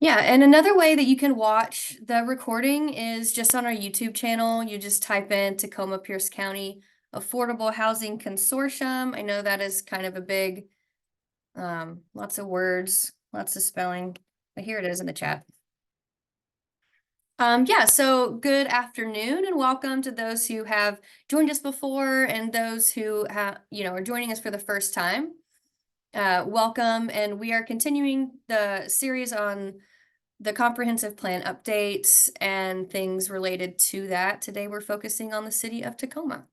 Yeah, and another way that you can watch the recording is just on our YouTube channel. You just type in Tacoma-Pierce County Affordable Housing Consortium. I know that is kind of a big, lots of words, lots of spelling, but here it is in the chat. Yeah, so good afternoon and welcome to those who have joined us before and those who are joining us for the first time. Welcome, and we are continuing the series on the comprehensive plan updates and things related to that. Today we're focusing on the city of Tacoma.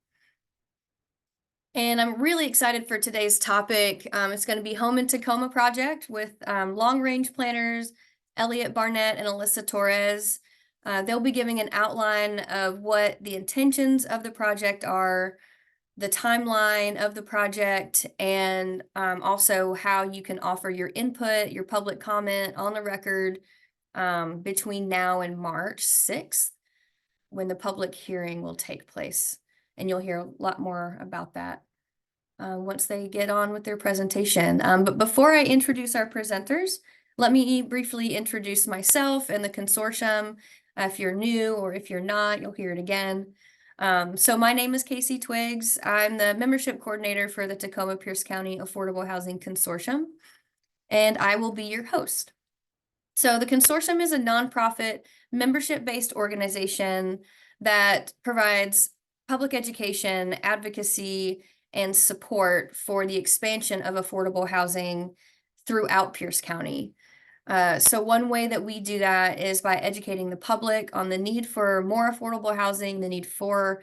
And I'm really excited for today's topic. It's going to be Home in Tacoma project with long-range planners Elliott, Barnett, and Alyssa Torrez. They'll be giving an outline of what the intentions of the project are, the timeline of the project, and also how you can offer your input, your public comment on the record between now and March 6th, when the public hearing will take place. And you'll hear a lot more about that once they get on with their presentation. But before I introduce our presenters, let me briefly introduce myself and the consortium. If you're new or if you're not, you'll hear it again. So my name is Casey Twiggs. I'm the membership coordinator for the Tacoma-Pierce County Affordable Housing Consortium, and I will be your host. So the consortium is a nonprofit membership-based organization that provides public education, advocacy, and support for the expansion of affordable housing throughout Pierce County. So one way that we do that is by educating the public on the need for more affordable housing, the need for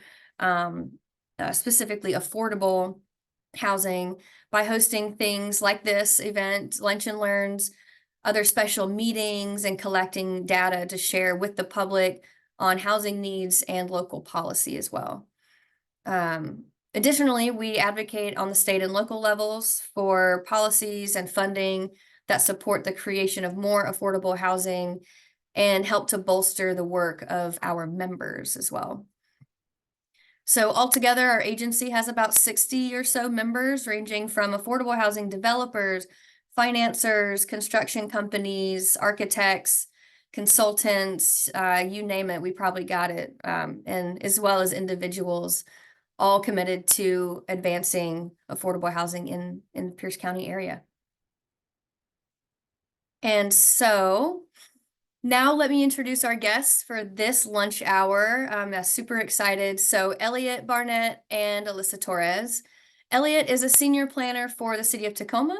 specifically affordable housing, by hosting things like this event, Lunch and Learns, other special meetings, and collecting data to share with the public on housing needs and local policy as well. Additionally, we advocate on the state and local levels for policies and funding that support the creation of more affordable housing and help to bolster the work of our members as well. So altogether, our agency has about 60 or so members, ranging from affordable housing developers, financiers, construction companies, architects, consultants, you name it, we probably got it, and as well as individuals, all committed to advancing affordable housing in Pierce County area. And so now let me introduce our guests for this lunch hour. I'm super excited. So Elliott, Barnett, and Alyssa Torrez. Elliott is a senior planner for the city of Tacoma.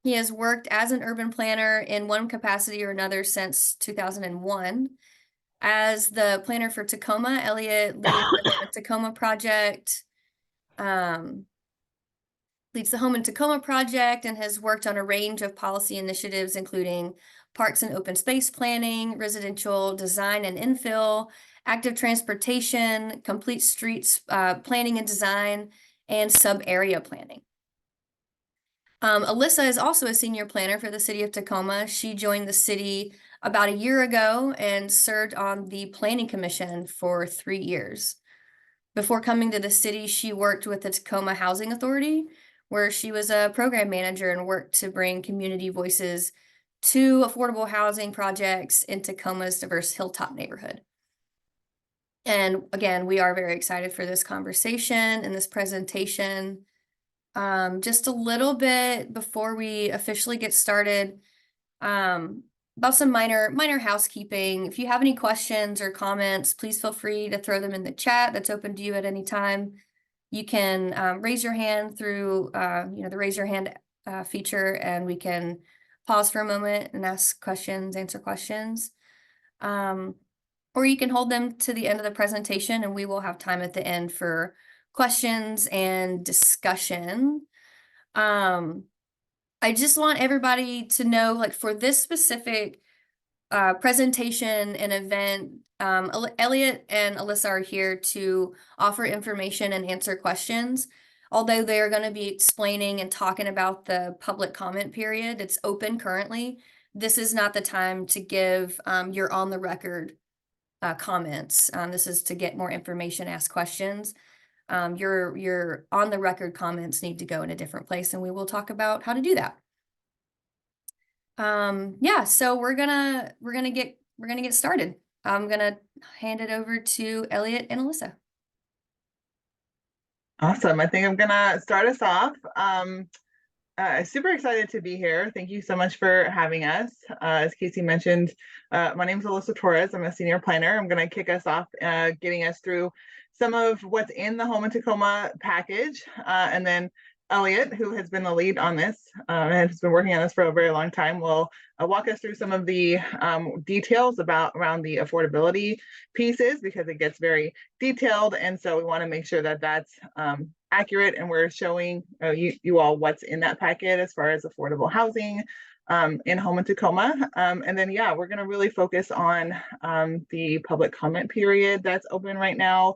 He has worked as an urban planner in one capacity or another since 2001. As the planner for Tacoma, Elliott leads the Home in Tacoma project, leads the Home in Tacoma project, and has worked on a range of policy initiatives, including parks and open space planning, residential design and infill, active transportation, complete streets planning and design, and sub-area planning. Alyssa is also a senior planner for the city of Tacoma. She joined the city about a year ago and served on the planning commission for 3 years. Before coming to the city, she worked with the Tacoma Housing Authority, where she was a program manager and worked to bring community voices to affordable housing projects in Tacoma's diverse hilltop neighborhood. And again, we are very excited for this conversation and this presentation. Just a little bit before we officially get started, about some minor housekeeping. If you have any questions or comments, please feel free to throw them in the chat. That's open to you at any time. You can raise your hand through the raise your hand feature, and we can pause for a moment and ask questions, answer questions. Or you can hold them to the end of the presentation, and we will have time at the end for questions and discussion. I just want everybody to know, like, for this specific presentation and event, Elliott and Alyssa are here to offer information and answer questions. Although they're going to be explaining and talking about the public comment period, it's open currently. This is not the time to give your on-the-record comments. This is to get more information, ask questions. Your on-the-record comments need to go in a different place, and we will talk about how to do that. Yeah, so we're gonna get started. I'm gonna hand it over to Elliott and Alyssa. Awesome. I think I'm gonna start us off. Super excited to be here. Thank you so much for having us. As Casey mentioned, my name is Alyssa Torrez. I'm a senior planner. I'm gonna kick us off, getting us through some of what's in the Home in Tacoma package, and then Elliott, who has been the lead on this, and has been working on this for a very long time, will walk us through some of the details around the affordability pieces, because it gets very detailed, and so we want to make sure that that's accurate, and we're showing you all what's in that packet as far as affordable housing in Home in Tacoma. And then, yeah, we're going to really focus on the public comment period that's open right now.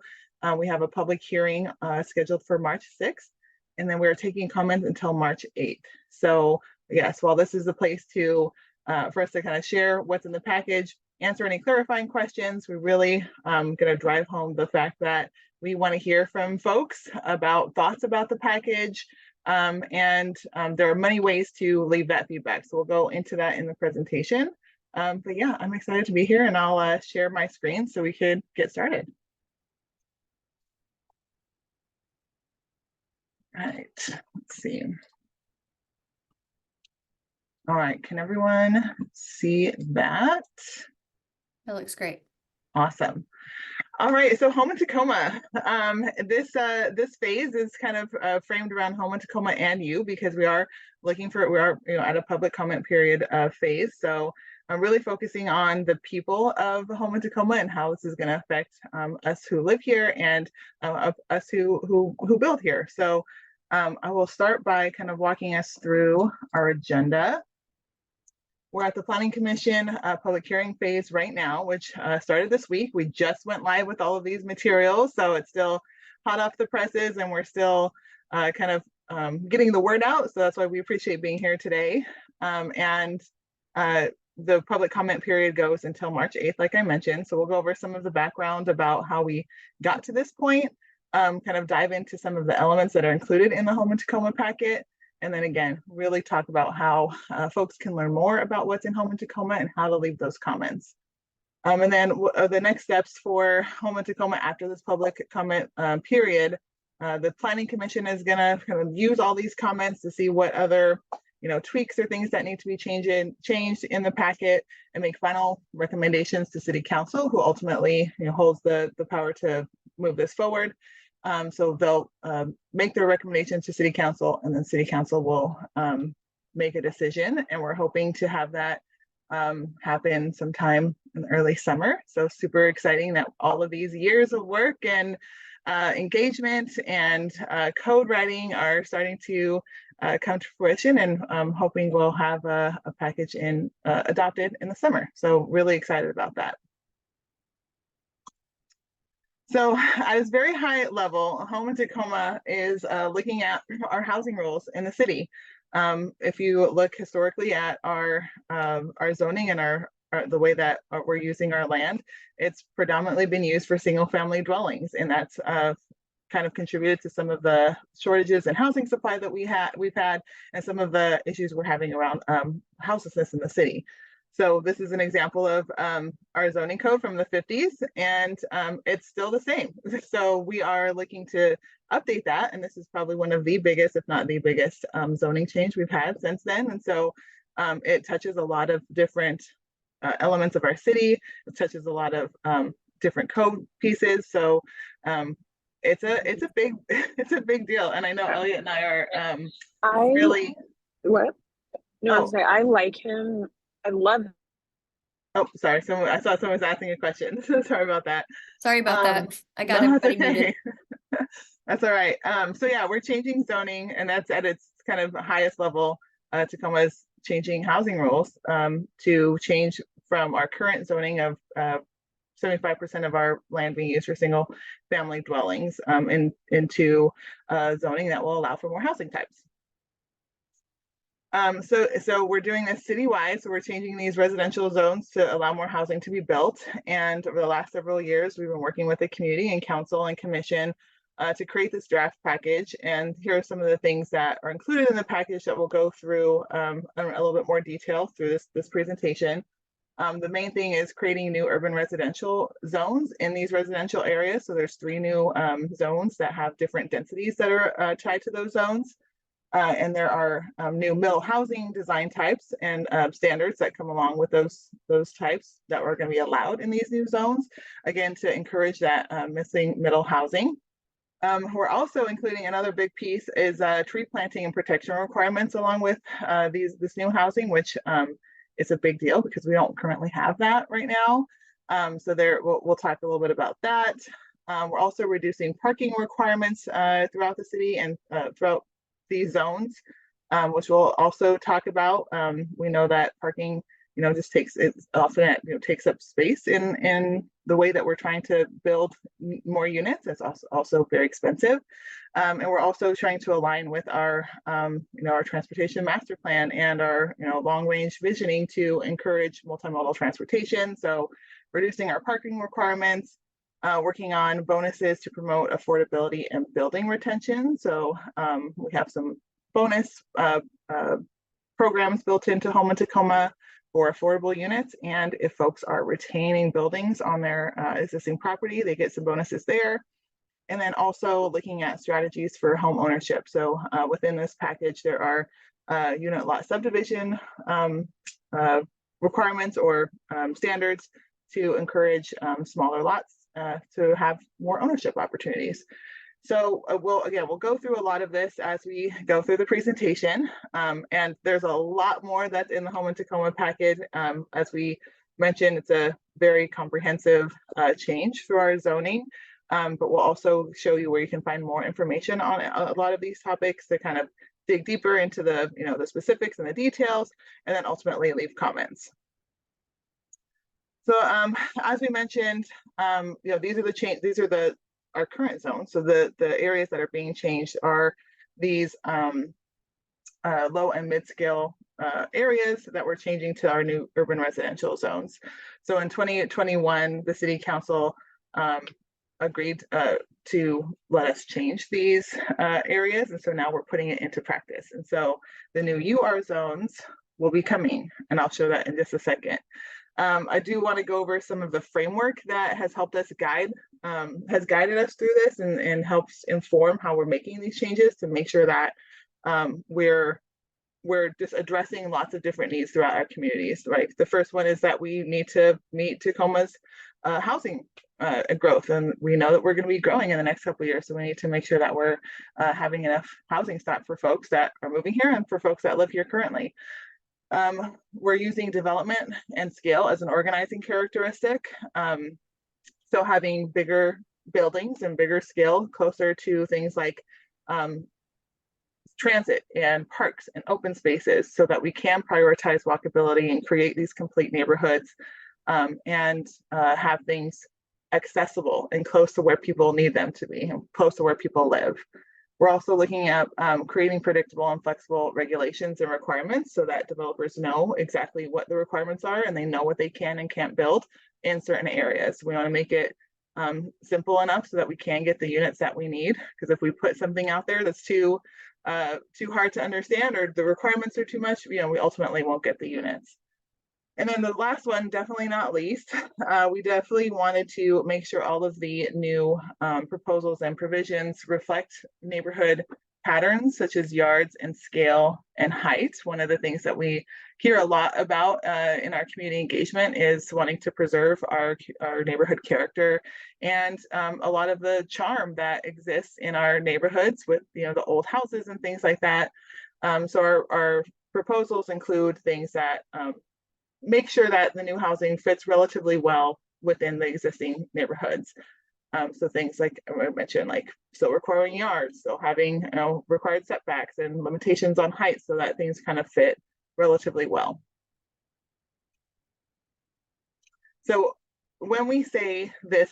We have a public hearing scheduled for March 6th, and then we're taking comments until March 8th. So yes, while this is the place to for us to kind of share what's in the package, answer any clarifying questions, we really going to drive home the fact that we want to hear from folks about thoughts about the package. And there are many ways to leave that feedback. So we'll go into that in the presentation. But yeah, I'm excited to be here, and I'll share my screen so we could get started. All right, let's see. All right, can everyone see that? That looks great. Awesome. All right, so Home in Tacoma. This phase is kind of framed around Home in Tacoma and you, because we are at a public comment period phase. So I'm really focusing on the people of Home in Tacoma and how this is going to affect us who live here and us who build here. So I will start by kind of walking us through our agenda. We're at the Planning Commission public hearing phase right now, which started this week. We just went live with all of these materials, so it's still hot off the presses, and we're still kind of getting the word out. So that's why we appreciate being here today. And the public comment period goes until March 8th, like I mentioned. So we'll go over some of the background about how we got to this point, kind of dive into some of the elements that are included in the Home in Tacoma packet. And then again, really talk about how folks can learn more about what's in Home in Tacoma and how to leave those comments. And then the next steps for Home in Tacoma after this public comment period, the Planning Commission is going to kind of use all these comments to see what other tweaks or things that need to be changed in the packet, and make final recommendations to City Council, who ultimately holds the power to move this forward. So they'll make their recommendations to City Council, and then City Council will make a decision. And we're hoping to have that happen sometime in the early summer. So super exciting that all of these years of work and engagement and code writing are starting to come to fruition, and hoping we'll have a package adopted in the summer. So really excited about that. So at its very high level, Home in Tacoma is looking at our housing rules in the city. If you look historically at our zoning and the way that we're using our land, it's predominantly been used for single family dwellings, and that's kind of contributed to some of the shortages in housing supply that we've had, and some of the issues we're having around houselessness in the city. So this is an example of our zoning code from the 50s, and it's still the same. So we are looking to update that, and this is probably one of the biggest, if not the biggest, zoning change we've had since then. And so it touches a lot of different elements of our city. It touches a lot of different code pieces. So it's a big deal. And I know Elliott and I are really. What? No, I was saying I like him. I love him. Oh, sorry. I saw someone was asking a question. Sorry about that. Sorry about that. I got everybody muted. That's all right. So yeah, we're changing zoning, and that's at its kind of highest level. Tacoma's changing housing rules to change from our current zoning of 75% of our land being used for single family dwellings into zoning that will allow for more housing types. So we're doing this citywide. So we're changing these residential zones to allow more housing to be built. And over the last several years, we've been working with the community and council and commission to create this draft package. And here are some of the things that are included in the package that we'll go through in a little bit more detail through this presentation. The main thing is creating new urban residential zones in these residential areas. So there's 3 new zones that have different densities that are tied to those zones. And there are new middle housing design types and standards that come along with those types that are going to be allowed in these new zones, again, to encourage that missing middle housing. We're also including another big piece is tree planting and protection requirements along with this new housing, which is a big deal because we don't currently have that right now. So we'll talk a little bit about that. We're also reducing parking requirements throughout the city and throughout these zones, which we'll also talk about. We know that parking, just takes up space in the way that we're trying to build more units. It's also very expensive. And we're also trying to align with our transportation master plan and our, long range visioning to encourage multimodal transportation. So reducing our parking requirements, working on bonuses to promote affordability and building retention. So we have some bonus programs built into Home in Tacoma for affordable units. And if folks are retaining buildings on their existing property, they get some bonuses there. And then also looking at strategies for home ownership. So within this package, there are unit lot subdivision requirements or standards to encourage smaller lots to have more ownership opportunities. So we'll go through a lot of this as we go through the presentation. And there's a lot more that's in the Home in Tacoma package. As we mentioned, it's a very comprehensive change for our zoning. But we'll also show you where you can find more information on a lot of these topics to kind of dig deeper into the specifics and the details, and then ultimately leave comments. So as we mentioned, these are our current zones. So the areas that are being changed are these low and mid-scale areas that we're changing to our new urban residential zones. So in 2021, the City Council agreed to let us change these areas. And so now we're putting it into practice. And so the new UR zones will be coming, and I'll show that in just a second. I do want to go over some of the framework that has helped us has guided us through this and helps inform how we're making these changes to make sure that we're just addressing lots of different needs throughout our communities, right? The first one is that we need to meet Tacoma's housing growth, and we know that we're going to be growing in the next couple of years, so we need to make sure that we're having enough housing stock for folks that are moving here and for folks that live here currently. We're using development and scale as an organizing characteristic. So having bigger buildings and bigger scale closer to things like transit and parks and open spaces so that we can prioritize walkability and create these complete neighborhoods and have things accessible and close to where people need them to be, and close to where people live. We're also looking at creating predictable and flexible regulations and requirements so that developers know exactly what the requirements are and they know what they can and can't build in certain areas. We want to make it simple enough so that we can get the units that we need, because if we put something out there that's too hard to understand or the requirements are too much, we ultimately won't get the units. And then the last one, definitely not least, we definitely wanted to make sure all of the new proposals and provisions reflect neighborhood patterns such as yards and scale and height. One of the things that we hear a lot about in our community engagement is wanting to preserve our neighborhood character and a lot of the charm that exists in our neighborhoods with the old houses and things like that. So our proposals include things that make sure that the new housing fits relatively well within the existing neighborhoods. So things like I mentioned, like still requiring yards, still having required setbacks and limitations on height so that things kind of fit relatively well. So when we say this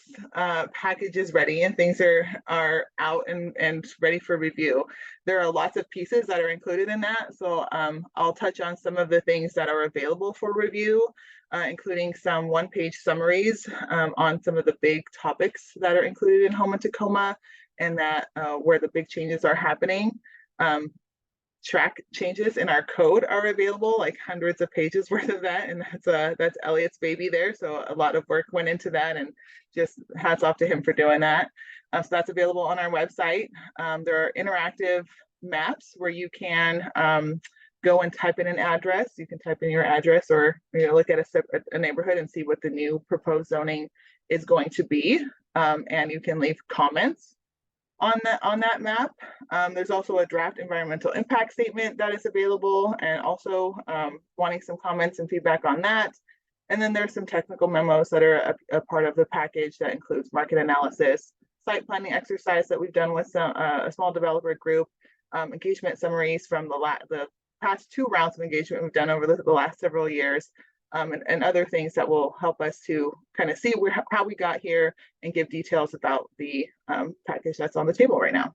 package is ready and things are out and ready for review, there are lots of pieces that are included in that. So I'll touch on some of the things that are available for review, including some one-page summaries on some of the big topics that are included in Home in Tacoma, and that where the big changes are happening. Track changes in our code are available, like hundreds of pages worth of that, and that's Elliott's baby there. So a lot of work went into that, and just hats off to him for doing that. So that's available on our website. There are interactive maps where you can go and type in an address. You can type in your address, or look at a neighborhood and see what the new proposed zoning is going to be, and you can leave comments on that map. There's also a draft environmental impact statement that is available, and also wanting some comments and feedback on that. And then there's some technical memos that are a part of the package that includes market analysis, site planning exercise that we've done with a small developer group, engagement summaries from the past 2 rounds of engagement we've done over the last several years, and other things that will help us to kind of see how we got here and give details about the package that's on the table right now.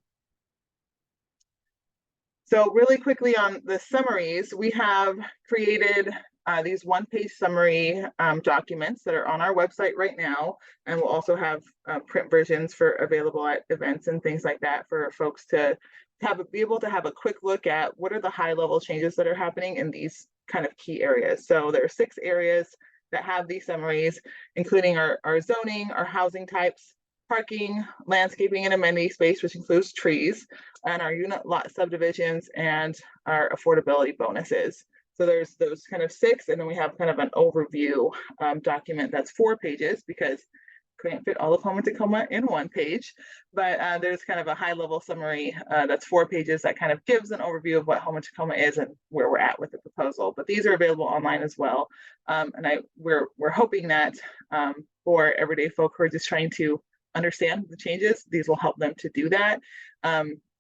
So really quickly on the summaries, we have created these 1-page summary documents that are on our website right now, and we'll also have print versions available at events and things like that for folks to be able to have a quick look at what are the high-level changes that are happening in these kind of key areas. So there are 6 areas that have these summaries, including our zoning, our housing types, parking, landscaping and amenity space, which includes trees, and our unit lot subdivisions, and our affordability bonuses. So there's those kind of 6, and then we have kind of an overview document that's 4 pages, because couldn't fit all of Home in Tacoma in 1 page, but there's kind of a high-level summary that's 4 pages that kind of gives an overview of what Home in Tacoma is and where we're at with the proposal. But these are available online as well, and we're hoping that for everyday folk who are just trying to understand the changes, these will help them to do that,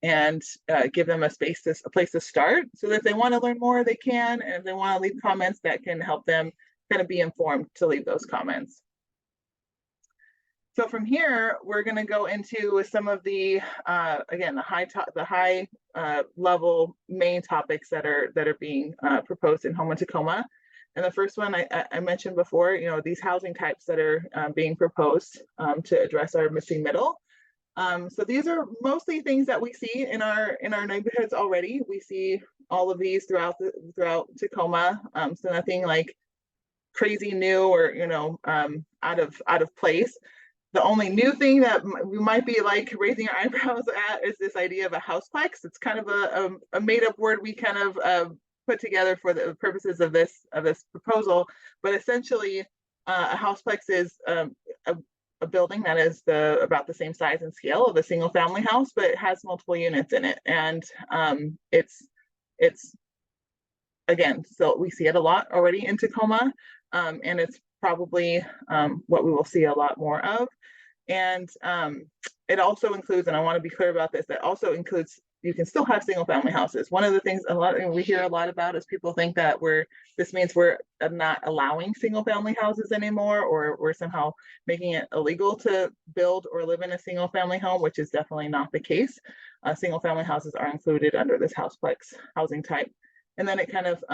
and give them a place to start, so that if they want to learn more, they can, and if they want to leave comments, that can help them kind of be informed to leave those comments. So from here, we're going to go into some of the, again, the high level main topics that are being proposed in Home in Tacoma. And the first one I mentioned before, these housing types that are being proposed to address our missing middle. So these are mostly things that we see in our neighborhoods already. We see all of these throughout Tacoma. So nothing like crazy new or out of place. The only new thing that we might be like raising our eyebrows at is this idea of a houseplex. It's kind of a made up word we kind of put together for the purposes of this proposal. But essentially, a houseplex is a building that is about the same size and scale of a single family house, but it has multiple units in it, and it's again, so we see it a lot already in Tacoma, and it's probably what we will see a lot more of. And it also includes, and I want to be clear about this, that also includes, you can still have single family houses. One of the things we hear a lot about is people think that this means we're not allowing single family houses anymore, or we're somehow making it illegal to build or live in a single family home, which is definitely not the case. Single family houses are included under this houseplex housing type. And then it kind of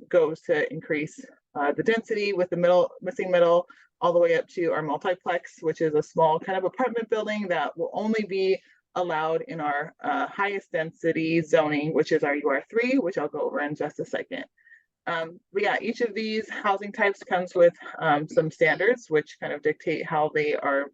goes to increase the density with the missing middle, all the way up to our multiplex, which is a small kind of apartment building that will only be allowed in our highest density zoning, which is our UR3, which I'll go over in just a second. But yeah, each of these housing types comes with some standards, which kind of dictate how they are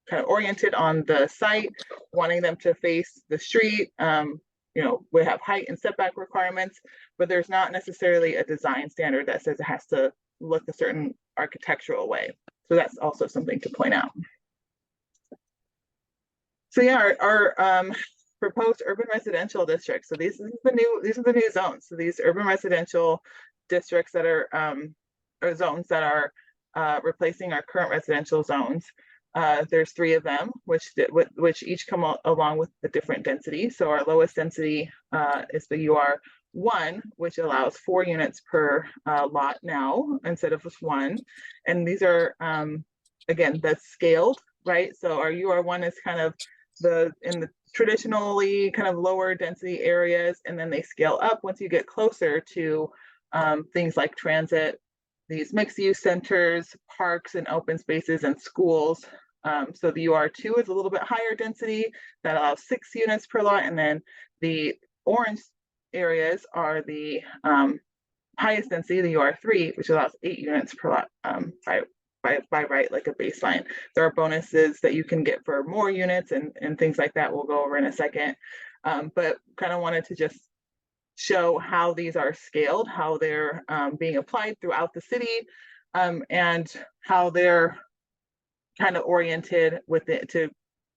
kind of oriented on the site, wanting them to face the street. We have height and setback requirements, but there's not necessarily a design standard that says it has to look a certain architectural way. So that's also something to point out. So yeah, our proposed urban residential districts. So these are the new zones. So these urban residential districts that are or zones that are replacing our current residential zones. There's 3 of them, which each come along with a different density. So our lowest density is the UR1, which allows 4 units per lot now instead of just 1. And these are, again, that's scaled, right? So our UR1 is kind of in the traditionally kind of lower density areas, and then they scale up once you get closer to things like transit, these mixed use centers, parks and open spaces and schools. So the UR2 is a little bit higher density that allows 6 units per lot, and then the orange areas are the highest density, the UR3, which allows 8 units per lot by right, like a baseline. There are bonuses that you can get for more units and things like that we'll go over in a second. But kind of wanted to just show how these are scaled, how they're being applied throughout the city, and how they're kind of oriented with it to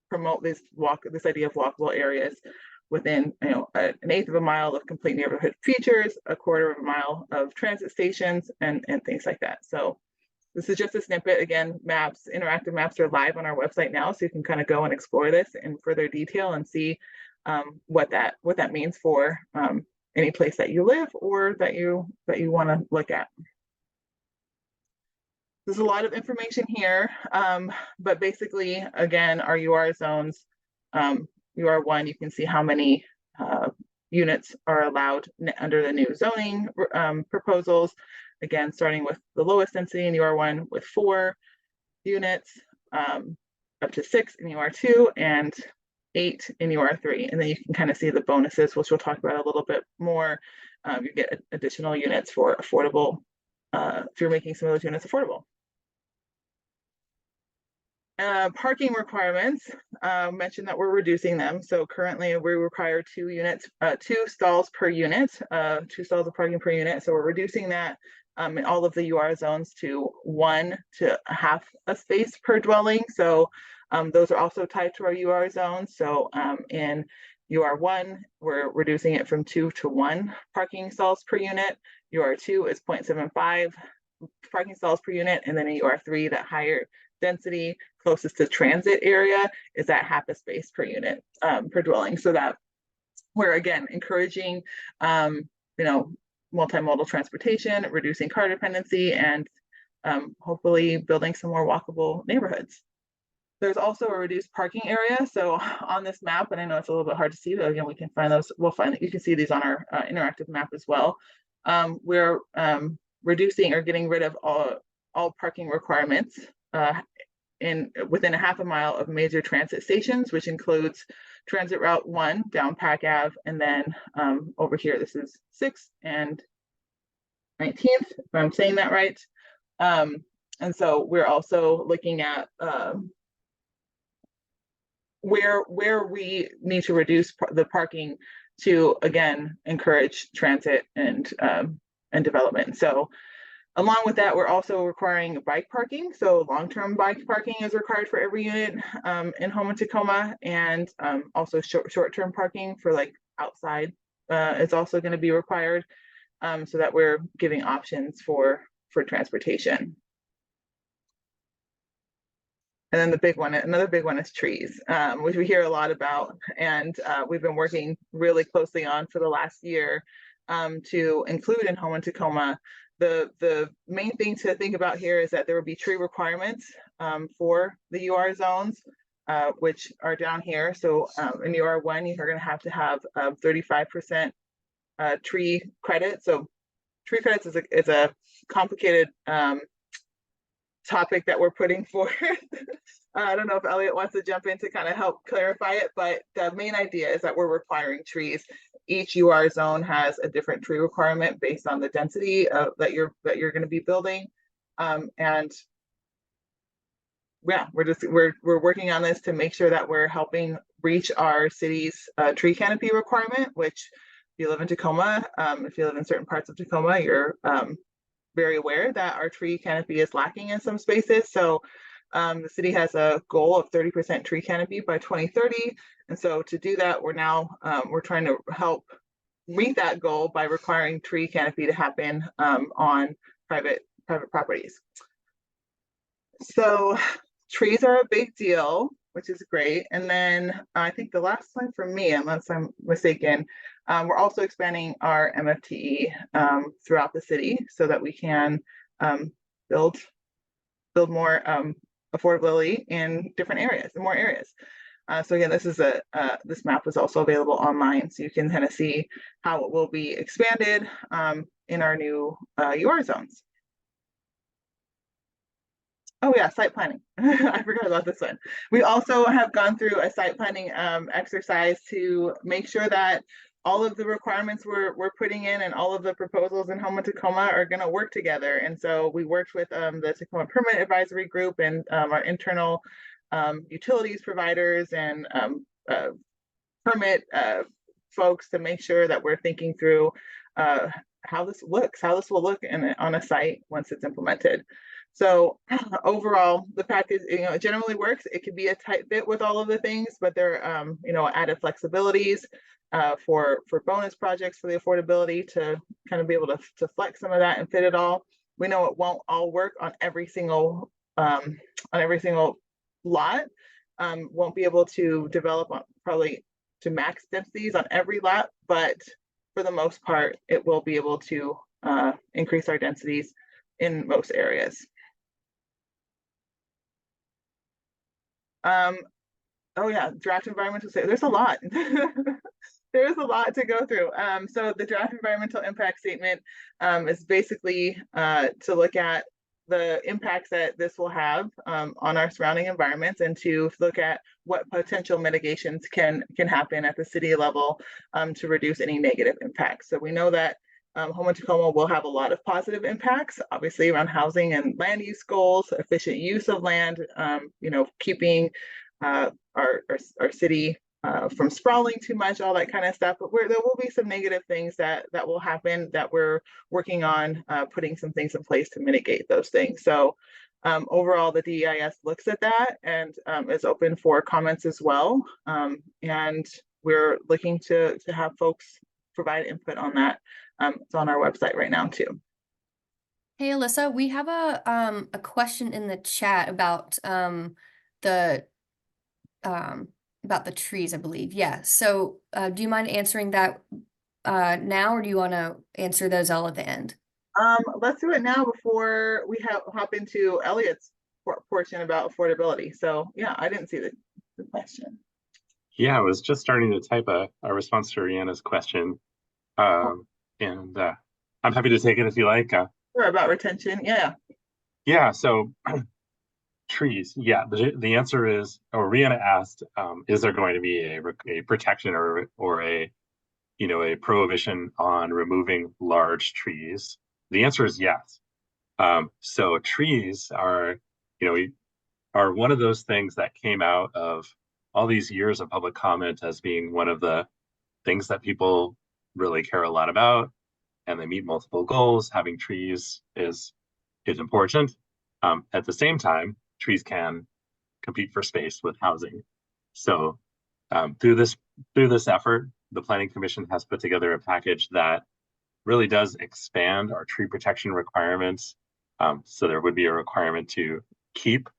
promote this idea of walkable areas within, you know, an eighth of a mile of complete neighborhood features, a quarter of a mile of transit stations, and things like that. So this is just a snippet. Again, maps, interactive maps are live on our website now, so you can kind of go and explore this in further detail and see what that means for any place that you live or that you want to look at. There's a lot of information here, but basically, again, our UR zones, UR1, you can see how many units are allowed under the new zoning proposals. Again, starting with the lowest density in UR1 with 4 units, up to 6 in UR2 and 8 in UR3. And then you can kind of see the bonuses, which we'll talk about a little bit more. You get additional units for affordable, if you're making some of those units affordable. Parking requirements, mentioned that we're reducing them. So currently we require 2 stalls per unit, 2 stalls of parking per unit. So we're reducing that in all of the UR zones to 1 to half a space per dwelling. So those are also tied to our UR zones. So in UR1, we're reducing it from 2 to 1 parking stalls per unit. UR2 is 0.75 parking stalls per unit. And then in UR3, that higher density closest to transit area is at half a space per unit per dwelling. So that we're again encouraging, you know, multimodal transportation, reducing car dependency, and hopefully building some more walkable neighborhoods. There's also a reduced parking area. So on this map, and I know it's a little bit hard to see, but again, we can find those. We'll find that you can see these on our interactive map as well. We're reducing or getting rid of all parking requirements within a half a mile of major transit stations, which includes Transit Route 1 down Pack Ave, and then over here, this is 6th and 19th, if I'm saying that right. And so we're also looking at where we need to reduce the parking to, again, encourage transit and development. So along with that, we're also requiring bike parking. So long-term bike parking is required for every unit in Houma Tacoma, and also short-term parking for like outside is also going to be required, so that we're giving options for transportation. And then the big one, another big one is trees, which we hear a lot about, and we've been working really closely on for the last year to include in Houma Tacoma. The main thing to think about here is that there will be tree requirements for the UR zones, which are down here. So in UR1, you're going to have 35% tree credit. So tree credits is a complicated topic that we're putting forth. I don't know if Elliott wants to jump in to kind of help clarify it, but the main idea is that we're requiring trees. Each UR zone has a different tree requirement based on the density that you're going to be building, and yeah, we're working on this to make sure that we're helping reach our city's tree canopy requirement. Which, if you live in Tacoma, if you live in certain parts of Tacoma, you're very aware that our tree canopy is lacking in some spaces. So the city has a goal of 30% tree canopy by 2030. And so to do that, we're trying to help meet that goal by requiring tree canopy to happen on private properties. So trees are a big deal, which is great. And then I think the last slide for me, unless I'm mistaken, we're also expanding our MFTE throughout the city so that we can build more affordability in different areas, in more areas. So again, this map is also available online, so you can kind of see how it will be expanded in our new UR zones. Oh yeah, site planning. I forgot about this one. We also have gone through a site planning exercise to make sure that all of the requirements we're putting in and all of the proposals in Home of Tacoma are going to work together. And so we worked with the Tacoma Permit Advisory Group and our internal utilities providers and permit folks to make sure that we're thinking through how this looks, how this will look on a site once it's implemented. So overall, the package, it generally works. It could be a tight bit with all of the things, but there are, added flexibilities for bonus projects for the affordability to kind of be able to flex some of that and fit it all. We know it won't all work on every single lot. Won't be able to develop on probably to max densities on every lot, but for the most part, it will be able to increase our densities in most areas. Oh yeah, draft environmental, there's a lot. There's a lot to go through. So the draft environmental impact statement is basically to look at the impacts that this will have on our surrounding environments and to look at what potential mitigations can happen at the city level to reduce any negative impacts. So we know that Home of Tacoma will have a lot of positive impacts, obviously around housing and land use goals, efficient use of land, keeping our city from sprawling too much, all that kind of stuff. But there will be some negative things that will happen that we're working on putting some things in place to mitigate those things. So overall, the DEIS looks at that and is open for comments as well. And we're looking to have folks provide input on that. It's on our website right now too. Hey, Alyssa, we have a question in the chat about the trees, I believe. Yeah. So do you mind answering that now, or do you want to answer those all at the end? Let's do it now before we hop into Elliott's portion about affordability. So yeah, I didn't see the question. Yeah, I was just starting to type a response to Rihanna's question. And I'm happy to take it if you like. Sure, about retention. Yeah. Yeah, so trees. Yeah, the answer is, or Rihanna asked, is there going to be a protection or a prohibition on removing large trees? The answer is yes. So trees are one of those things that came out of all these years of public comment as being one of the things that people really care a lot about, and they meet multiple goals. Having trees is important. At the same time, trees can compete for space with housing. So through this effort, the Planning Commission has put together a package that really does expand our tree protection requirements. So there would be a requirement to keep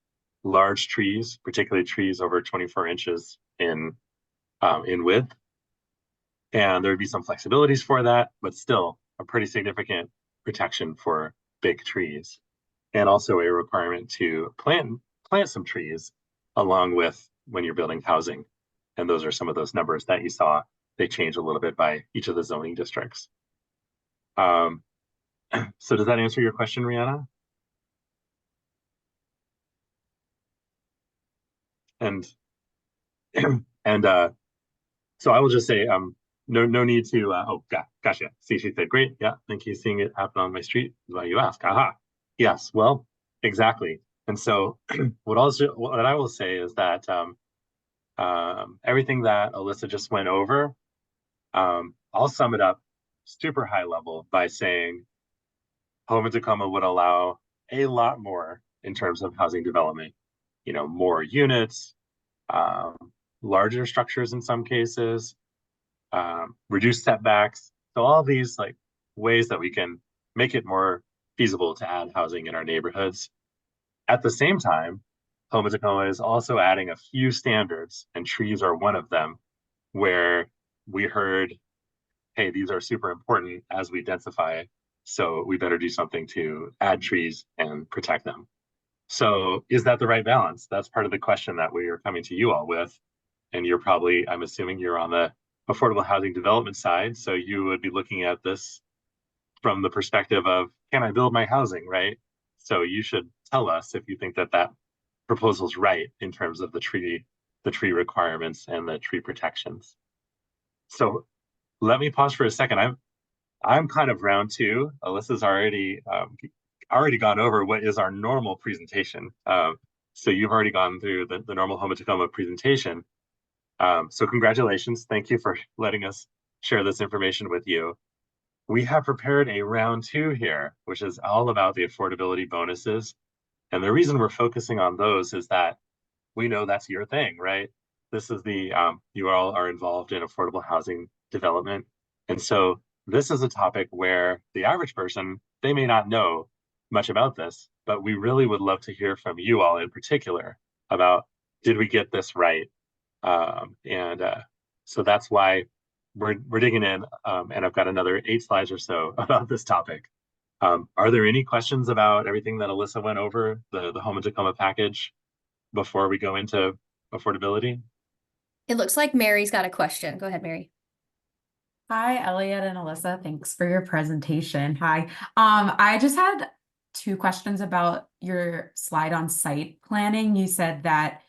large trees, particularly trees over 24 inches in width. And there would be some flexibilities for that, but still a pretty significant protection for big trees. And also a requirement to plant some trees along with when you're building housing. And those are some of those numbers that you saw. They change a little bit by each of the zoning districts. So does that answer your question, Rihanna? And so I will just say, no need to, gotcha. See, she said, great. Yeah, thank you. Seeing it happen on my street is why you ask. Aha. Yes, well, exactly. And so what I will say is that everything that Alyssa just went over, I'll sum it up super high level by saying Home of Tacoma would allow a lot more in terms of housing development, more units, larger structures in some cases, reduced setbacks. So all these ways that we can make it more feasible to add housing in our neighborhoods. At the same time, Home of Tacoma is also adding a few standards, and trees are one of them, where we heard, hey, these are super important as we densify, so we better do something to add trees and protect them. So is that the right balance? That's part of the question that we are coming to you all with. And you're probably, I'm assuming you're on the affordable housing development side, so you would be looking at this from the perspective of, can I build my housing, right? So you should tell us if you think that that proposal's right in terms of the tree requirements and the tree protections. So let me pause for a second. I'm kind of round two. Alyssa's already gone over what is our normal presentation. So you've already gone through the normal Home of Tacoma presentation. So congratulations. Thank you for letting us share this information with you. We have prepared a round two here, which is all about the affordability bonuses. And the reason we're focusing on those is that we know that's your thing, right? This is you all are involved in affordable housing development. And so this is a topic where the average person, they may not know much about this, but we really would love to hear from you all in particular about, did we get this right? So that's why we're digging in, and I've got another 8 slides or so about this topic. Are there any questions about everything that Alyssa went over, the Home of Tacoma package, before we go into affordability? It looks like Mary's got a question. Go ahead, Mary. Hi, Elliott and Alyssa. Thanks for your presentation. Hi. I just had 2 questions about your slide on site planning. You said that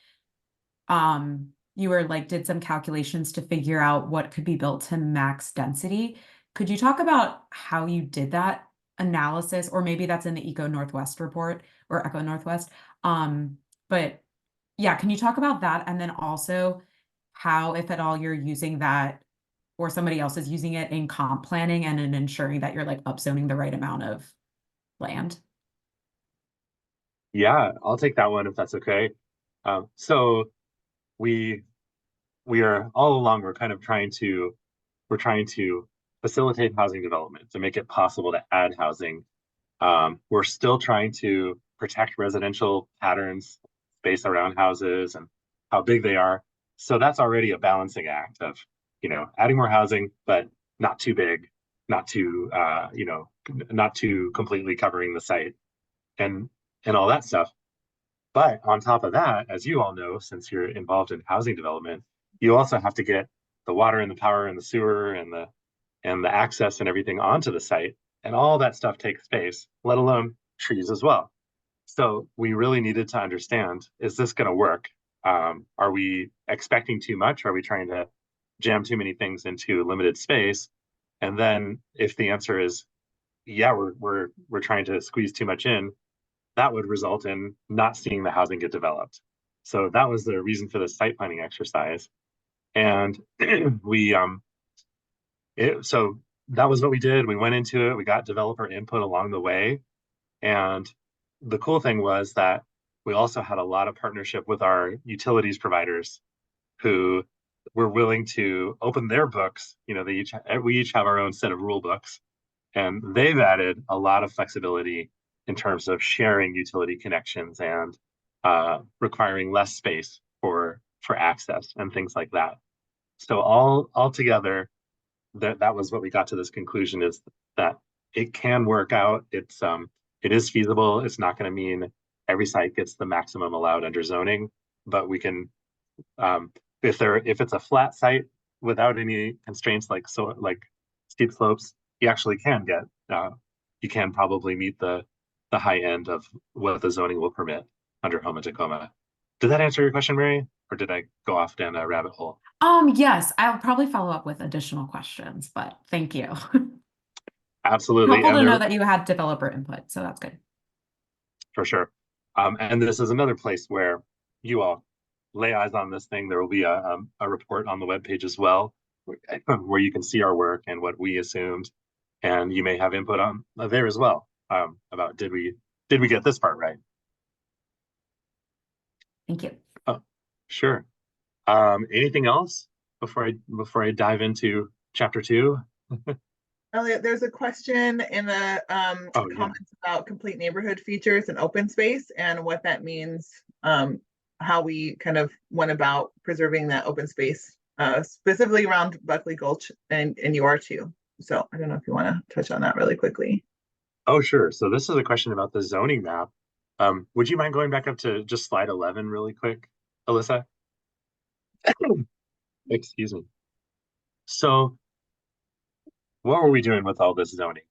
you were did some calculations to figure out what could be built to max density. Could you talk about how you did that analysis? Or maybe that's in the Eco Northwest report or Echo Northwest. But yeah, can you talk about that? And then also how, if at all, you're using that or somebody else is using it in comp planning and in ensuring that you're upzoning the right amount of land? Yeah, I'll take that one if that's okay. So we are all along, we're trying to facilitate housing development to make it possible to add housing. We're still trying to protect residential patterns, space around houses and how big they are. So that's already a balancing act of, adding more housing, but not too big, not too, not too completely covering the site and all that stuff. But on top of that, as you all know, since you're involved in housing development, you also have to get the water and the power and the sewer and the access and everything onto the site. And all that stuff takes space, let alone trees as well. So we really needed to understand, is this going to work? Are we expecting too much? Are we trying to jam too many things into limited space? And then if the answer is, yeah, we're trying to squeeze too much in, that would result in not seeing the housing get developed. So that was the reason for the site planning exercise. And so that was what we did. We went into it, we got developer input along the way. And the cool thing was that we also had a lot of partnership with our utilities providers who were willing to open their books. We each have our own set of rule books, and they've added a lot of flexibility in terms of sharing utility connections and requiring less space for access and things like that. So all together, that was what we got to this conclusion, is that it can work out. It is feasible. It's not going to mean every site gets the maximum allowed under zoning, but we can, if it's a flat site without any constraints like steep slopes, you actually can get, you can probably meet the high end of what the zoning will permit under Home of Tacoma. Did that answer your question, Mary? Or did I go off down a rabbit hole? Yes, I'll probably follow up with additional questions, but thank you. Absolutely. Helpful to know that you had developer input, so that's good. For sure. And this is another place where you all lay eyes on this thing. There will be a report on the webpage as well, where you can see our work and what we assumed, and you may have input on there as well, about did we get this part right? Thank you. Oh, sure. Anything else before I dive into chapter 2? Elliott, there's a question in the comments about complete neighborhood features and open space and what that means, how we kind of went about preserving that open space, specifically around Buckley Gulch and UR2. So I don't know if you want to touch on that really quickly. Oh, sure. So this is a question about the zoning map. Would you mind going back up to just slide 11 really quick, Alyssa? Excuse me. So what were we doing with all this zoning,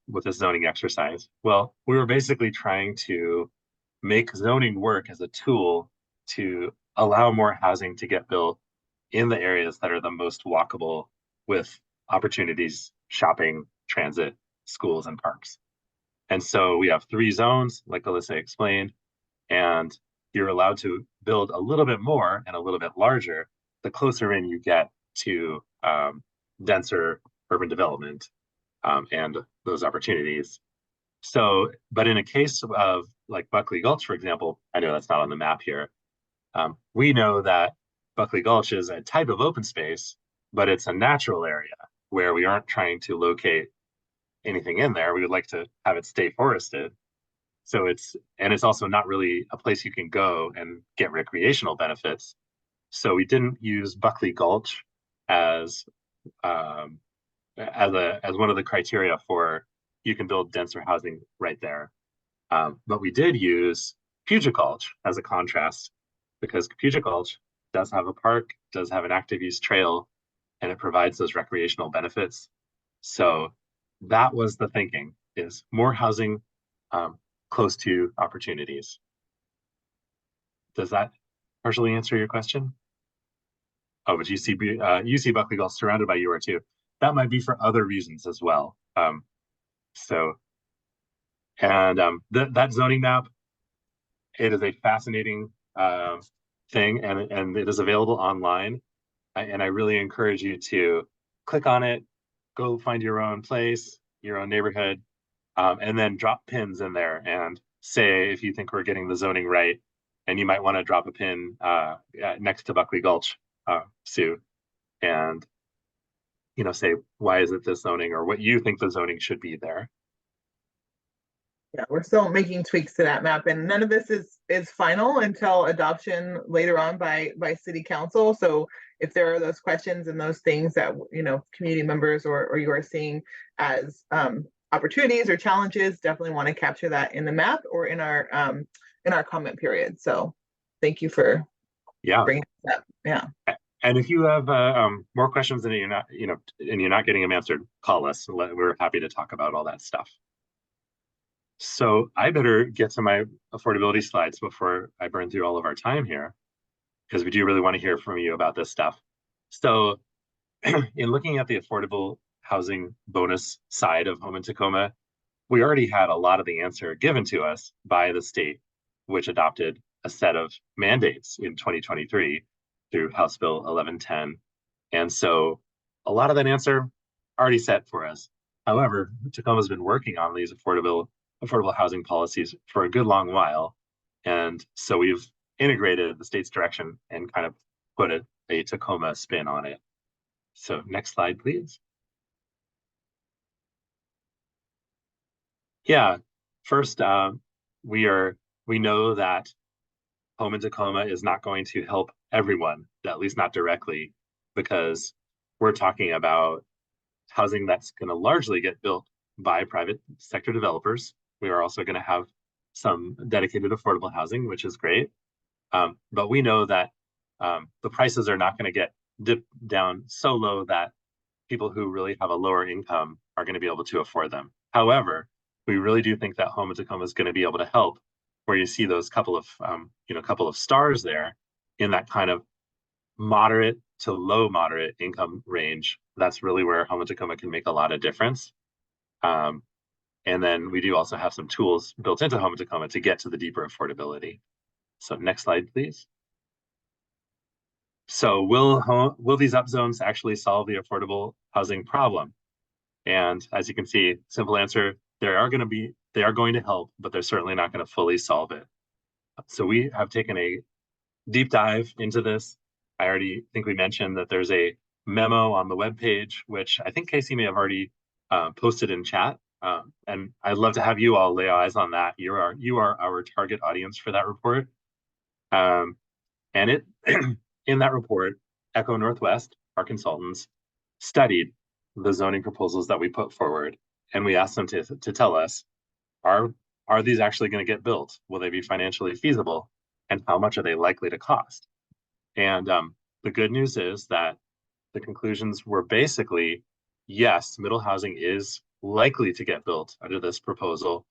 with this zoning exercise? Well, we were basically trying to make zoning work as a tool to allow more housing to get built in the areas that are the most walkable with opportunities, shopping, transit, schools, and parks. And so we have 3 zones, like Alyssa explained, and you're allowed to build a little bit more and a little bit larger the closer in you get to denser urban development and those opportunities. So, but in a case of like Buckley Gulch, for example, I know that's not on the map here. We know that Buckley Gulch is a type of open space, but it's a natural area where we aren't trying to locate anything in there. We would like to have it stay forested. So it's also not really a place you can go and get recreational benefits. So we didn't use Buckley Gulch as one of the criteria for you can build denser housing right there. But we did use Puget Gulch as a contrast because Puget Gulch does have a park, does have an active use trail, and it provides those recreational benefits. So that was the thinking, is more housing close to opportunities. Does that partially answer your question? Oh, but you see Buckley Gulch surrounded by UR2. That might be for other reasons as well. That zoning map, it is a fascinating thing, and it is available online. And I really encourage you to click on it, go find your own place, your own neighborhood, and then drop pins in there and say if you think we're getting the zoning right. And you might want to drop a pin next to Buckley Gulch, Sue, and say, why is it this zoning, or what you think the zoning should be there. Yeah, we're still making tweaks to that map, and none of this is final until adoption later on by city council. So if there are those questions and those things that community members or you are seeing as opportunities or challenges, definitely want to capture that in the map or in our comment period. So thank you for bringing that up. Yeah. And if you have more questions and you're not getting them answered, call us. We're happy to talk about all that stuff. So I better get to my affordability slides before I burn through all of our time here, because we do really want to hear from you about this stuff. So in looking at the affordable housing bonus side of Home in Tacoma, we already had a lot of the answer given to us by the state, which adopted a set of mandates in 2023 through House Bill 1110. And so a lot of that answer already set for us. However, Tacoma's been working on these affordable housing policies for a good long while. And so we've integrated the state's direction and kind of put a Tacoma spin on it. So next slide, please. Yeah, first, we know that Home in Tacoma is not going to help everyone, at least not directly, because we're talking about housing that's going to largely get built by private sector developers. We are also going to have some dedicated affordable housing, which is great. But we know that the prices are not going to get dipped down so low that people who really have a lower income are going to be able to afford them. However, we really do think that Home in Tacoma is going to be able to help, where you see those couple of stars there in that kind of moderate to low moderate income range. That's really where Home in Tacoma can make a lot of difference. And then we do also have some tools built into Home in Tacoma to get to the deeper affordability. So next slide, please. So will these upzones actually solve the affordable housing problem? And as you can see, simple answer, they are going to help, but they're certainly not going to fully solve it. So we have taken a deep dive into this. I already think we mentioned that there's a memo on the webpage, which I think Casey may have already posted in chat. And I'd love to have you all lay eyes on that. You are our target audience for that report. And it in that report, Echo Northwest, our consultants, studied the zoning proposals that we put forward, and we asked them to tell us, are these actually going to get built? Will they be financially feasible? And how much are they likely to cost? And the good news is that the conclusions were basically, yes, middle housing is likely to get built under this proposal,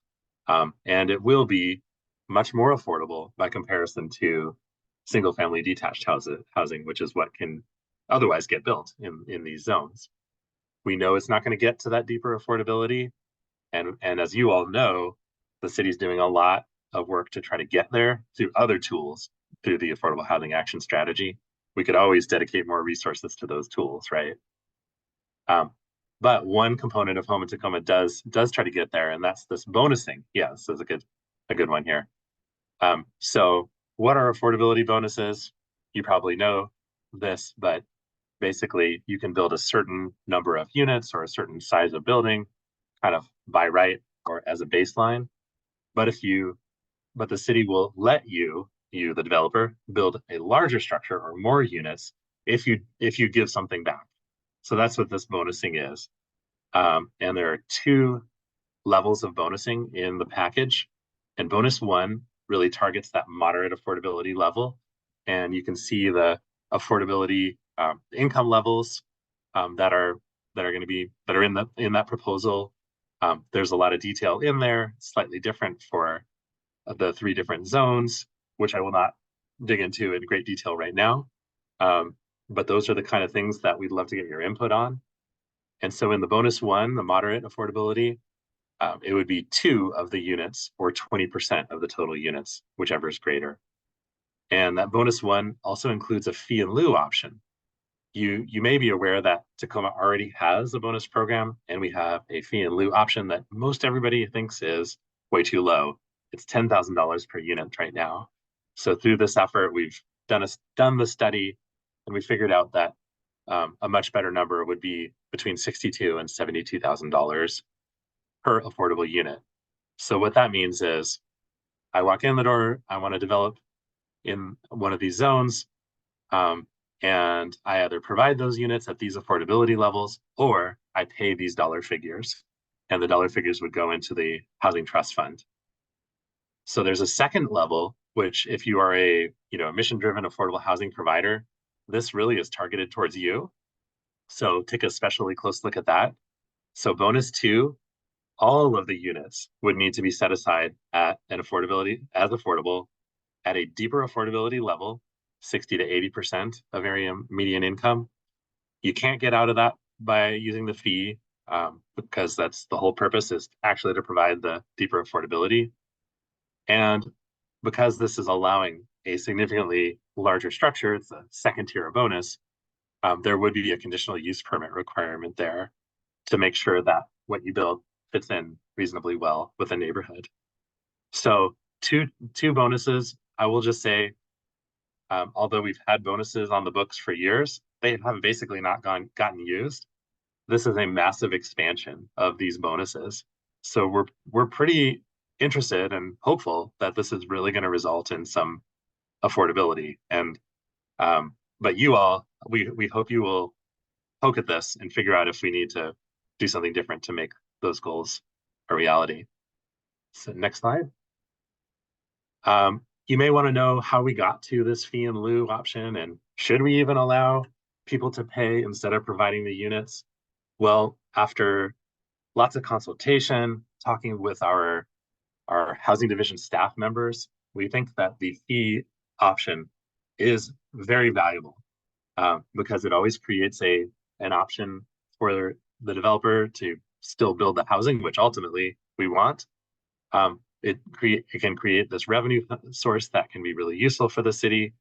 and it will be much more affordable by comparison to single family detached housing, which is what can otherwise get built in these zones. We know it's not going to get to that deeper affordability. And as you all know, the city's doing a lot of work to try to get there through other tools, through the Affordable Housing Action Strategy. We could always dedicate more resources to those tools, right? But one component of Home in Tacoma does try to get there, and that's this bonusing. Yeah, this is a good one here. So what are affordability bonuses? You probably know this, but basically you can build a certain number of units or a certain size of building kind of by right or as a baseline. But the city will let you, the developer, build a larger structure or more units if you give something back. So that's what this bonusing is. And there are 2 levels of bonusing in the package. And bonus 1 really targets that moderate affordability level. And you can see the affordability income levels that are in that proposal. There's a lot of detail in there, slightly different for the 3 different zones, which I will not dig into in great detail right now. But those are the kind of things that we'd love to get your input on. And so in the bonus 1, the moderate affordability, it would be 2 of the units or 20% of the total units, whichever is greater. And that bonus 1 also includes a fee in lieu option. You may be aware that Tacoma already has a bonus program, and we have a fee in lieu option that most everybody thinks is way too low. It's $10,000 per unit right now. So through this effort, we've done the study, and we figured out that a much better number would be between $62,000 and $72,000 per affordable unit. So what that means is I walk in the door, I want to develop in one of these zones, and I either provide those units at these affordability levels, or I pay these dollar figures, and the dollar figures would go into the Housing Trust Fund. So there's a second level, which if you are a mission-driven affordable housing provider, this really is targeted towards you. So take a especially close look at that. So bonus 2, all of the units would need to be set aside at an affordable at a deeper affordability level, 60 to 80% of area median income. You can't get out of that by using the fee, because that's the whole purpose, is actually to provide the deeper affordability. And because this is allowing a significantly larger structure, it's a second tier of bonus, there would be a conditional use permit requirement there to make sure that what you build fits in reasonably well with the neighborhood. So two bonuses. I will just say, although we've had bonuses on the books for years, they have basically not gotten used. This is a massive expansion of these bonuses. So we're pretty interested and hopeful that this is really going to result in some affordability. And but you all, we hope you will poke at this and figure out if we need to do something different to make those goals a reality. So next slide. You may want to know how we got to this fee in lieu option, and should we even allow people to pay instead of providing the units? Well, after lots of consultation, talking with our housing division staff members, we think that the fee option is very valuable, because it always creates an option for the developer to still build the housing, which ultimately we want. It can create this revenue source that can be really useful for the city.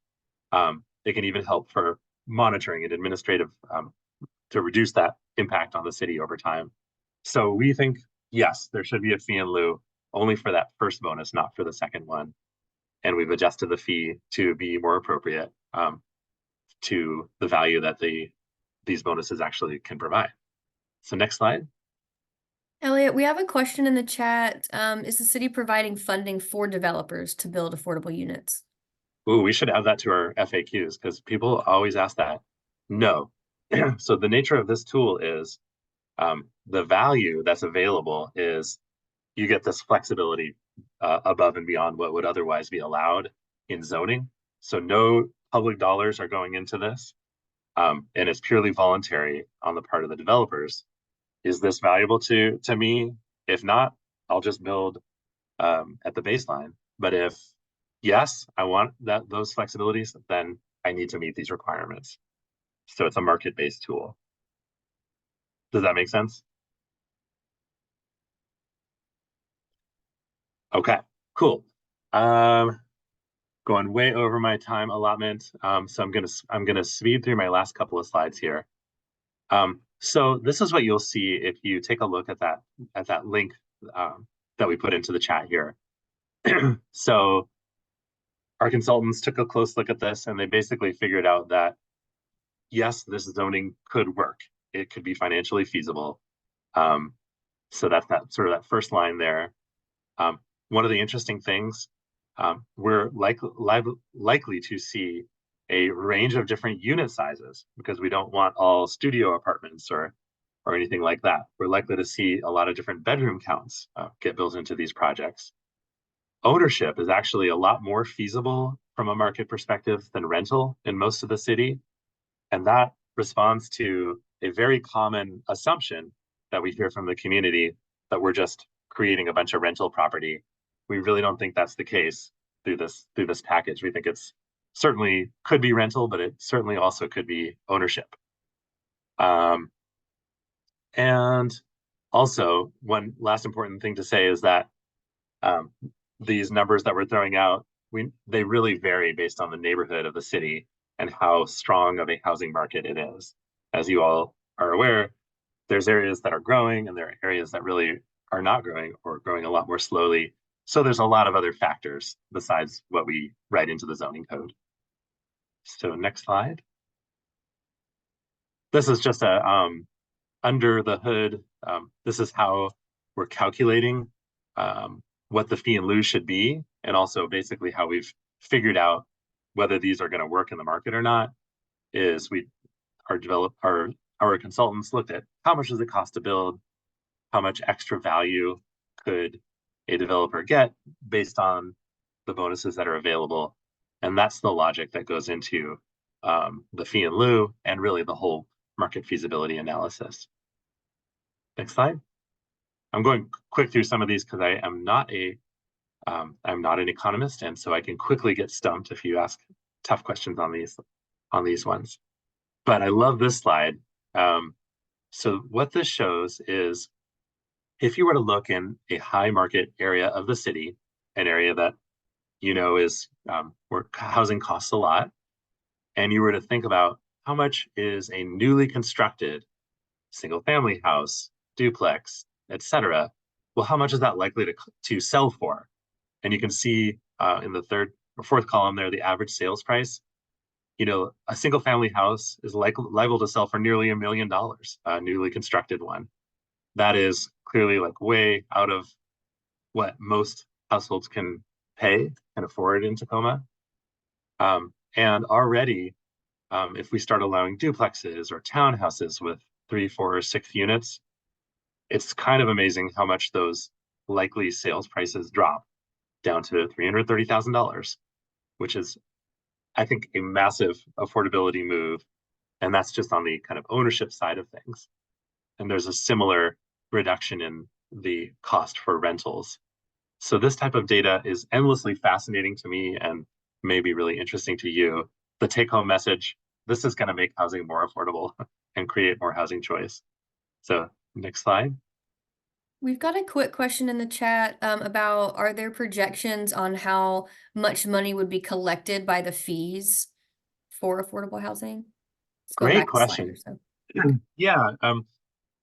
It can even help for monitoring and administrative, to reduce that impact on the city over time. So we think, yes, there should be a fee in lieu only for that first bonus, not for the second one. And we've adjusted the fee to be more appropriate to the value that these bonuses actually can provide. So next slide. Elliott, we have a question in the chat. Is the city providing funding for developers to build affordable units? Ooh, we should add that to our FAQs, because people always ask that. No. So the nature of this tool is the value that's available is you get this flexibility above and beyond what would otherwise be allowed in zoning. So no public dollars are going into this, and it's purely voluntary on the part of the developers. Is this valuable to me? If not, I'll just build at the baseline. But if yes, I want those flexibilities, then I need to meet these requirements. So it's a market-based tool. Does that make sense? Okay, cool. Going way over my time allotment. So I'm gonna speed through my last couple of slides here. So this is what you'll see if you take a look at that link that we put into the chat here. So our consultants took a close look at this, and they basically figured out that yes, this zoning could work. It could be financially feasible. So that's that first line there. One of the interesting things, we're likely to see a range of different unit sizes because we don't want all studio apartments or anything like that. We're likely to see a lot of different bedroom counts get built into these projects. Ownership is actually a lot more feasible from a market perspective than rental in most of the city. And that responds to a very common assumption that we hear from the community that we're just creating a bunch of rental property. We really don't think that's the case through this package. We think it's certainly could be rental, but it certainly also could be ownership. And also, one last important thing to say is that these numbers that we're throwing out, they really vary based on the neighborhood of the city and how strong of a housing market it is. As you all are aware, there's areas that are growing and there are areas that really are not growing or growing a lot more slowly. So there's a lot of other factors besides what we write into the zoning code. So next slide. This is just a under the hood. This is how we're calculating what the fee in lieu should be, and also basically how we've figured out whether these are going to work in the market or not. Is our consultants looked at how much does it cost to build, how much extra value could a developer get based on the bonuses that are available, and that's the logic that goes into the fee in lieu and really the whole market feasibility analysis. Next slide. I'm going quick through some of these because I am not I'm not an economist, and so I can quickly get stumped if you ask tough questions on these ones. But I love this slide. So what this shows is if you were to look in a high market area of the city, an area that is where housing costs a lot, and you were to think about how much is a newly constructed single family house, duplex, etc. Well, how much is that likely to sell for? And you can see in the third or fourth column there, the average sales price. A single family house is liable to sell for nearly $1 million, a newly constructed one. That is clearly like way out of what most households can pay and afford in Tacoma. And already, if we start allowing duplexes or townhouses with 3, 4, or 6 units, it's kind of amazing how much those likely sales prices drop down to $330,000, which is, I think, a massive affordability move. And that's just on the kind of ownership side of things. And there's a similar reduction in the cost for rentals. So this type of data is endlessly fascinating to me and maybe really interesting to you. The take-home message, this is going to make housing more affordable and create more housing choice. So next slide. We've got a quick question in the chat about, are there projections on how much money would be collected by the fees for affordable housing? Great question. Yeah,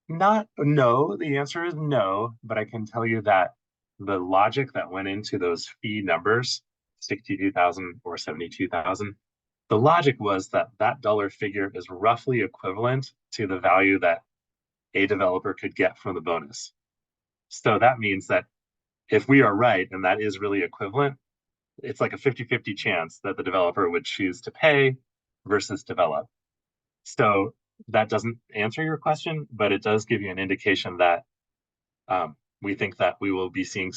no, the answer is no, but I can tell you that the logic that went into those fee numbers, 62,000 or 72,000, the logic was that dollar figure is roughly equivalent to the value that a developer could get from the bonus. So that means that if we are right, and that is really equivalent, it's like a 50-50 chance that the developer would choose to pay versus develop. So that doesn't answer your question, but it does give you an indication that we think that we will be seeing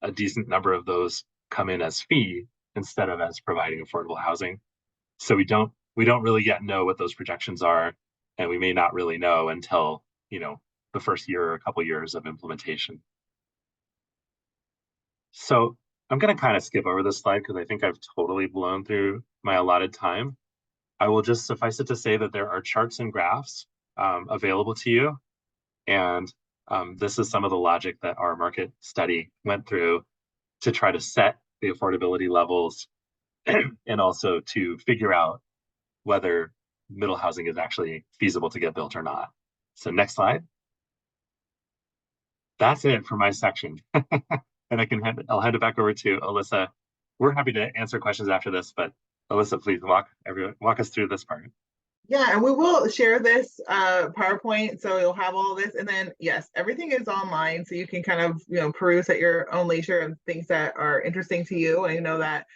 a decent number of those come in as fee instead of as providing affordable housing. So we don't really yet know what those projections are, and we may not really know until the first year or a couple years of implementation. So I'm going to kind of skip over this slide because I think I've totally blown through my allotted time. I will just suffice it to say that there are charts and graphs available to you. And this is some of the logic that our market study went through to try to set the affordability levels and also to figure out whether middle housing is actually feasible to get built or not. So next slide. That's it for my section. And I'll hand it back over to Alyssa. We're happy to answer questions after this, but Alyssa, please walk us through this part. Yeah, and we will share this PowerPoint, so you'll have all this. And then, yes, everything is online, so you can kind of, peruse at your own leisure and things that are interesting to you. And that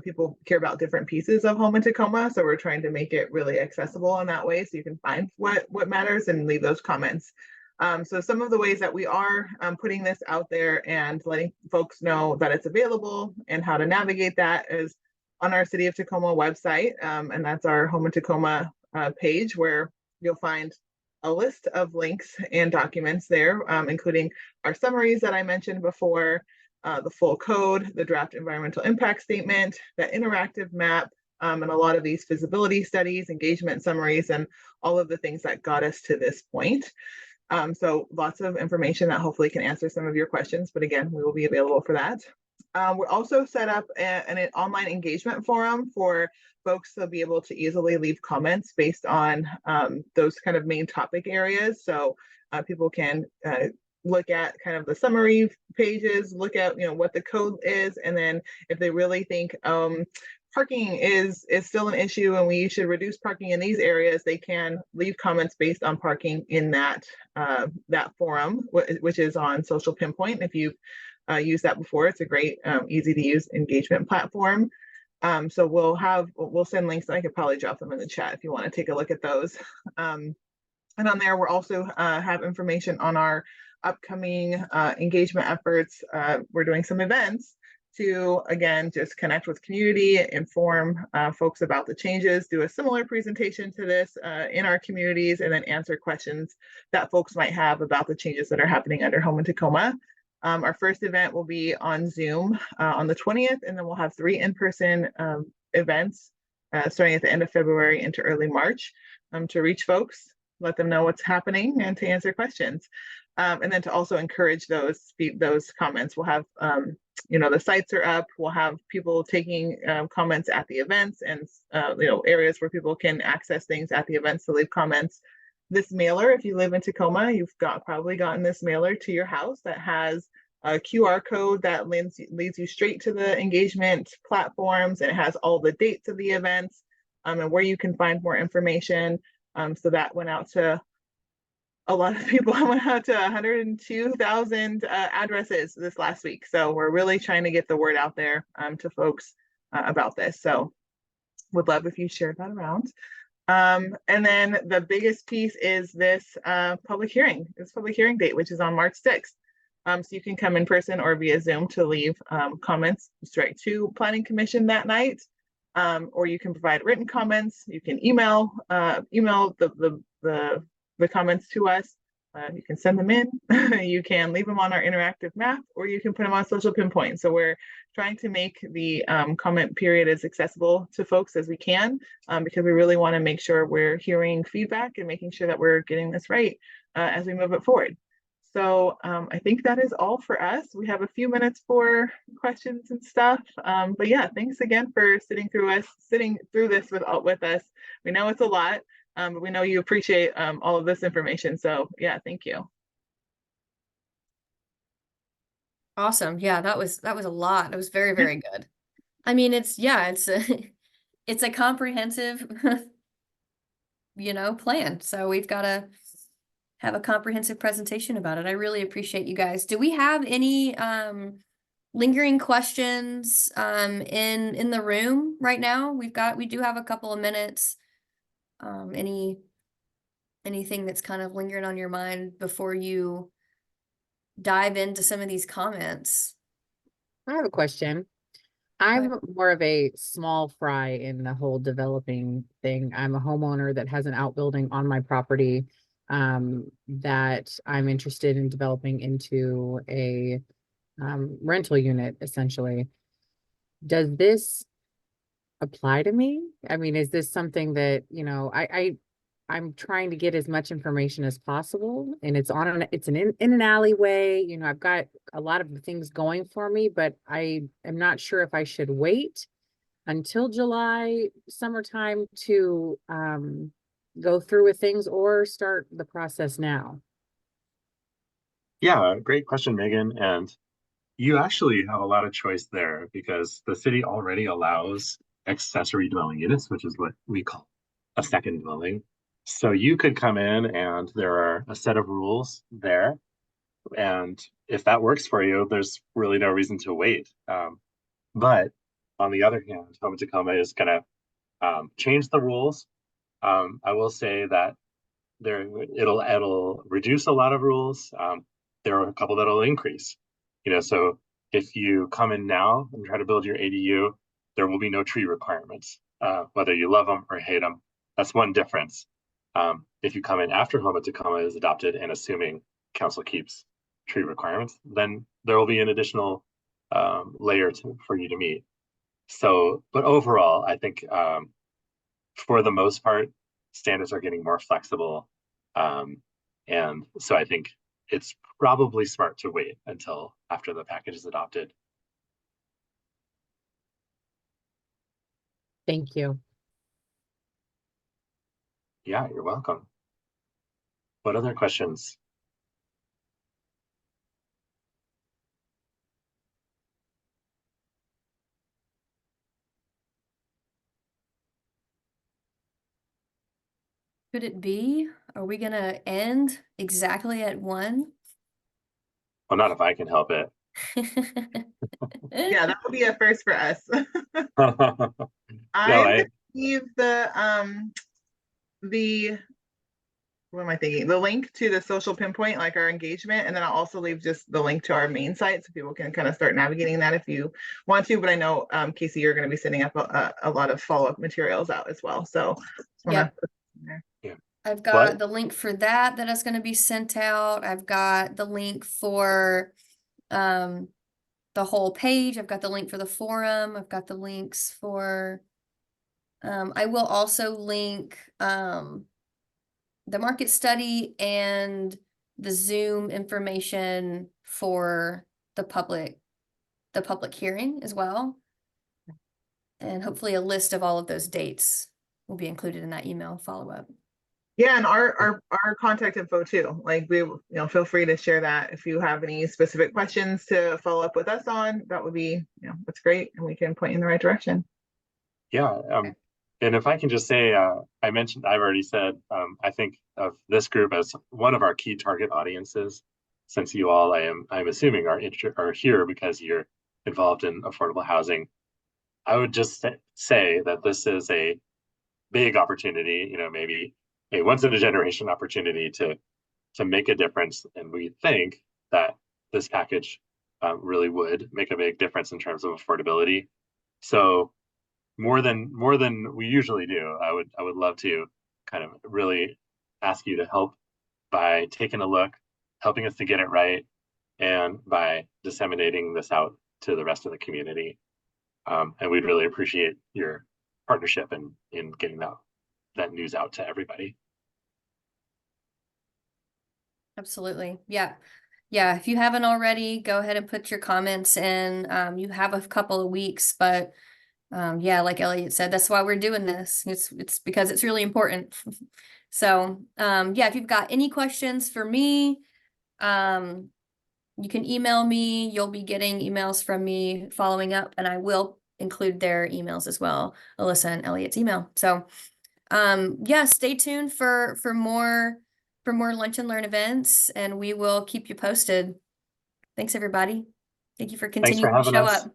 people care about different pieces of home in Tacoma, so we're trying to make it really accessible in that way, so you can find what matters and leave those comments. So some of the ways that we are putting this out there and letting folks know that it's available and how to navigate that is on our City of Tacoma website, and that's our Home in Tacoma page, where you'll find a list of links and documents there, including our summaries that I mentioned before, the full code, the draft environmental impact statement, the interactive map, and a lot of these feasibility studies, engagement summaries, and all of the things that got us to this point. So lots of information that hopefully can answer some of your questions, but again, we will be available for that. We're also set up an online engagement forum for folks to be able to easily leave comments based on those kind of main topic areas. So people can look at kind of the summary pages, look at what the code is, and then if they really think parking is still an issue and we should reduce parking in these areas, they can leave comments based on parking in that forum, which is on Social Pinpoint. If you've used that before, it's a great, easy to use engagement platform. So we'll send links. I could probably drop them in the chat if you want to take a look at those. And on there, we're also have information on our upcoming engagement efforts. We're doing some events to, again, just connect with community, inform folks about the changes, do a similar presentation to this in our communities, and then answer questions that folks might have about the changes that are happening under Home in Tacoma. Our first event will be on Zoom on the 20th, and then we'll have 3 in-person events starting at the end of February into early March to reach folks, let them know what's happening, and to answer questions. And then to also encourage those comments. We'll have, the sites are up. We'll have people taking comments at the events, and areas where people can access things at the events to leave comments. This mailer, if you live in Tacoma, you've probably gotten this mailer to your house that has a QR code that leads you straight to the engagement platforms, and it has all the dates of the events and where you can find more information. So that went out to a lot of people. I went out to 102,000 addresses this last week. So we're really trying to get the word out there to folks about this. So would love if you shared that around. And then the biggest piece is this public hearing date, which is on March 6th. So you can come in person or via Zoom to leave comments straight to Planning Commission that night, or you can provide written comments. You can email the comments to us. You can send them in. You can leave them on our interactive map, or you can put them on Social Pinpoint. So we're trying to make the comment period as accessible to folks as we can, because we really want to make sure we're hearing feedback and making sure that we're getting this right as we move it forward. So I think that is all for us. We have a few minutes for questions and stuff. But yeah, thanks again for sitting through this with us. We know it's a lot. But we know you appreciate all of this information. So yeah, thank you. Awesome. Yeah, that was a lot. It was very, very good. I mean, it's a comprehensive, plan. So we've got to have a comprehensive presentation about it. I really appreciate you guys. Do we have any lingering questions in the room right now? We do have a couple of minutes. Anything that's kind of lingering on your mind before you dive into some of these comments? I have a question. I'm more of a small fry in the whole developing thing. I'm a homeowner that has an outbuilding on my property that I'm interested in developing into a rental unit, essentially. Does this apply to me? I mean, is this something that, you know, I'm trying to get as much information as possible, and it's in an alleyway. You know, I've got a lot of things going for me, but I am not sure if I should wait until July, summertime to go through with things or start the process now. Yeah, great question, Megan. And you actually have a lot of choice there because the city already allows accessory dwelling units, which is what we call a second dwelling. So you could come in and there are a set of rules there. And if that works for you, there's really no reason to wait. But on the other hand, Home Tacoma is going to change the rules. I will say that it'll reduce a lot of rules. There are a couple that'll increase. You know, so if you come in now and try to build your ADU, there will be no tree requirements, whether you love them or hate them. That's one difference. If you come in after Home Tacoma is adopted and assuming council keeps tree requirements, then there will be an additional layer for you to meet. So, but overall, I think for the most part, standards are getting more flexible. And so I think it's probably smart to wait until after the package is adopted. Thank you. Yeah, you're welcome. What other questions? Could it be? Are we gonna end exactly at 1? Well, not if I can help it. Yeah, that would be a first for us. No, I'm gonna leave the what am I thinking? The link to the social pinpoint, like our engagement, and then I'll also leave just the link to our main site so people can kind of start navigating that if you want to. But I know, Casey, you're going to be sending up a lot of follow-up materials out as well. So Yep. Yeah. I've got the link for that is going to be sent out. I've got the link for the whole page. I've got the link for the forum. I've got the links for I will also link the market study and the Zoom information for the public hearing as well. And hopefully a list of all of those dates will be included in that email follow-up. Yeah, and our contact info too. Like feel free to share that if you have any specific questions to follow up with us on. That would be, that's great, and we can point you in the right direction. Yeah. And if I can just say, I've already said, I think of this group as one of our key target audiences, since you all, I'm assuming are here because you're involved in affordable housing. I would just say that this is a big opportunity, maybe a once in a generation opportunity to make a difference. And we think that this package really would make a big difference in terms of affordability. So more than we usually do, I would love to kind of really ask you to help by taking a look, helping us to get it right, and by disseminating this out to the rest of the community. And we'd really appreciate your partnership in getting that news out to everybody. Absolutely. Yeah. Yeah. If you haven't already, go ahead and put your comments in. You have a couple of weeks, but yeah, like Elliott said, that's why we're doing this. It's because it's really important. So yeah, if you've got any questions for me, you can email me. You'll be getting emails from me following up, and I will include their emails as well, Alyssa and Elliott's email. So yeah, stay tuned for more Lunch and Learn events, and we will keep you posted. Thanks, everybody. Thank you for continuing to show up.